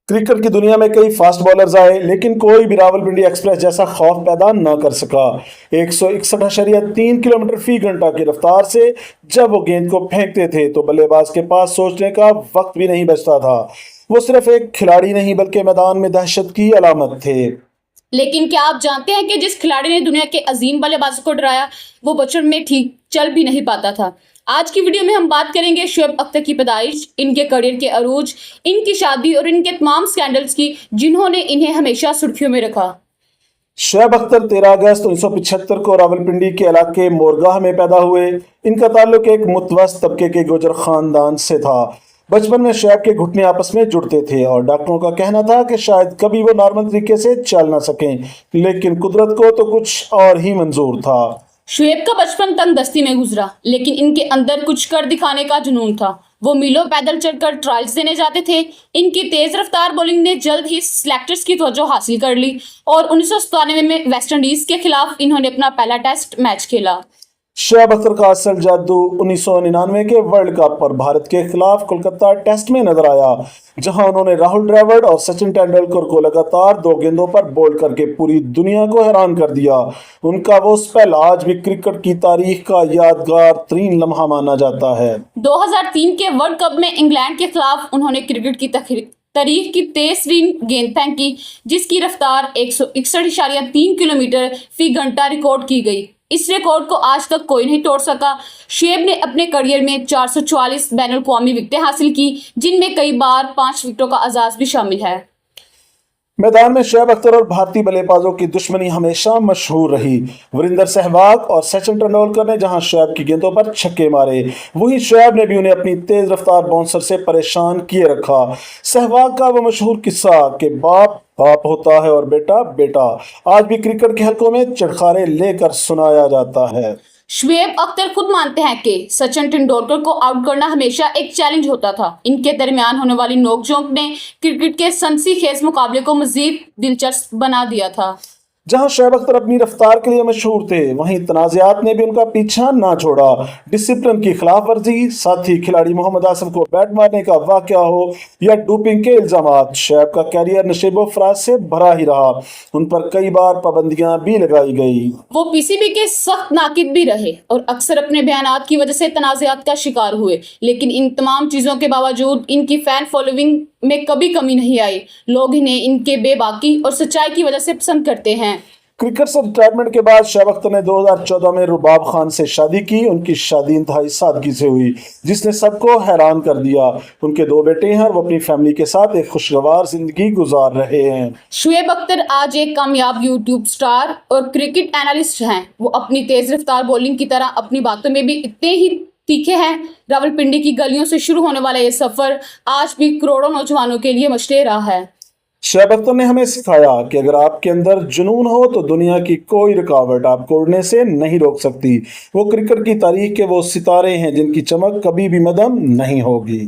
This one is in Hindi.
क्रिकेट की दुनिया में कई फास्ट बॉलर्स आए, लेकिन कोई भी रावलपिंडी एक्सप्रेस जैसा खौफ पैदा न कर सका। 161.3 किलोमीटर फी घंटा की रफ्तार से जब वो गेंद को फेंकते थे तो बल्लेबाज के पास सोचने का वक्त भी नहीं बचता था। वो सिर्फ एक खिलाड़ी नहीं बल्कि मैदान में दहशत की अलामत थे। लेकिन क्या आप जानते हैं कि जिस खिलाड़ी ने दुनिया के अजीम बल्लेबाजों को डराया वो बचपन में ठीक चल भी नहीं पाता था। आज की वीडियो में हम बात करेंगे शुएब अख्तर की पैदाइश, इनके करियर के अरूज, इनकी शादी और इनके तमाम स्कैंडल्स की जिन्होंने इन्हें हमेशा सुर्खियों में रखा। शुएब अख्तर 13 अगस्त 1975 को रावलपिंडी के इलाके मोरगाह में पैदा हुए। इनका ताल्लुक एक मुतवस्त तबके के गुजर खानदान से था। बचपन में शुएब के घुटने आपस में जुड़ते थे और डॉक्टरों का कहना था कि शायद कभी वो नॉर्मल तरीके से चल ना सकें, लेकिन कुदरत को तो कुछ और ही मंजूर था। शुएब का बचपन तंगदस्ती में गुजरा, लेकिन इनके अंदर कुछ कर दिखाने का जुनून था। वो मीलों पैदल चलकर ट्रायल्स देने जाते थे। इनकी तेज रफ्तार बॉलिंग ने जल्द ही सिलेक्टर्स की तवज्जो हासिल कर ली और 1997 में वेस्ट इंडीज के खिलाफ इन्होंने अपना पहला टेस्ट मैच खेला। शुएब अख्तर का असल जादू 1999 के वर्ल्ड कप पर भारत के खिलाफ कोलकाता टेस्ट में नजर आया, जहां उन्होंने राहुल द्रविड़ और सचिन तेंदुलकर को लगातार 2 गेंदों पर बोल्ड करके पूरी दुनिया को हैरान कर दिया। उनका वो स्पेल आज भी क्रिकेट की तारीख का यादगार तरीन लम्हा माना जाता है। 2003 के वर्ल्ड कप में इंग्लैंड के खिलाफ उन्होंने क्रिकेट की तारीख की तेज गेंद फेंकी, जिसकी रफ्तार 161.3 किलोमीटर फी घंटा रिकॉर्ड की गई। इस रिकॉर्ड को आज तक कोई नहीं तोड़ सका। शुएब ने अपने करियर में 444 बैनुल अक़वामी विकेटें हासिल की, जिनमें कई बार 5 विकेटों का एजाज भी शामिल है। मैदान में शुएब अख्तर और भारतीय बल्लेबाजों की दुश्मनी हमेशा मशहूर रही। वीरेंद्र सहवाग और सचिन तेंदुलकर ने जहां शुएब की गेंदों पर छक्के मारे, वहीं शुएब ने भी उन्हें अपनी तेज रफ्तार बाउंसर से परेशान किए रखा। सहवाग का वो मशहूर किस्सा कि बाप बाप होता है और बेटा बेटा आज भी क्रिकेट के हलकों में चटखारे लेकर सुनाया जाता है। शुएब अख्तर खुद मानते हैं कि सचिन तेंदुलकर को आउट करना हमेशा एक चैलेंज होता था। इनके दरमियान होने वाली नोकझोंक ने क्रिकेट के सनसनीखेज मुकाबले को मजीद दिलचस्प बना दिया था। जहां शुएब अख्तर अपनी रफ्तार के लिए मशहूर थे, वहीं तनाज़ात ने भी उनका पीछा ना छोड़ा। डिसिप्लिन की खिलाफ वर्जी, साथ ही खिलाड़ी मोहम्मद आसिफ को बैट मारने का वाकया हो या डोपिंग के इल्जामात, शुएब का कैरियर नशेबो फराज से भरा ही रहा। उन पर कई बार पाबंदियां भी लगाई गई। वो पीसीबी के सख्त नाकिद भी रहे और अक्सर अपने बयानात की वजह से तनाज़ात का शिकार हुए, लेकिन इन तमाम चीज़ों के बावजूद इनकी फैन फॉलोइंग में कभी कमी नहीं आई। लोग इन्हें इनके बेबाकी और सच्चाई की वजह से पसंद करते हैं। क्रिकेट से रिटायरमेंट के बाद शुएब अख्तर ने 2014 में रुबाब खान से शादी की। उनकी शादी इंतहाई सादगी से हुई, जिसने सबको हैरान कर दिया। उनके 2 बेटे हैं और वो अपनी फैमिली के साथ एक खुशगवार जिंदगी गुजार रहे हैं। शुएब अख्तर आज एक कामयाब यूट्यूब स्टार और क्रिकेट एनालिस्ट हैं। वो अपनी तेज रफ्तार बॉलिंग की तरह अपनी बातों में भी इतने ही तीखे हैं। रावलपिंडी की गलियों से शुरू होने वाला ये सफर आज भी करोड़ों नौजवानों के लिए मशले रहा है। शुएब अख्तर ने हमें सिखाया कि अगर आपके अंदर जुनून हो तो दुनिया की कोई रुकावट आपको उड़ने से नहीं रोक सकती। वो क्रिकेट की तारीख के वो सितारे हैं जिनकी चमक कभी भी मदम नहीं होगी।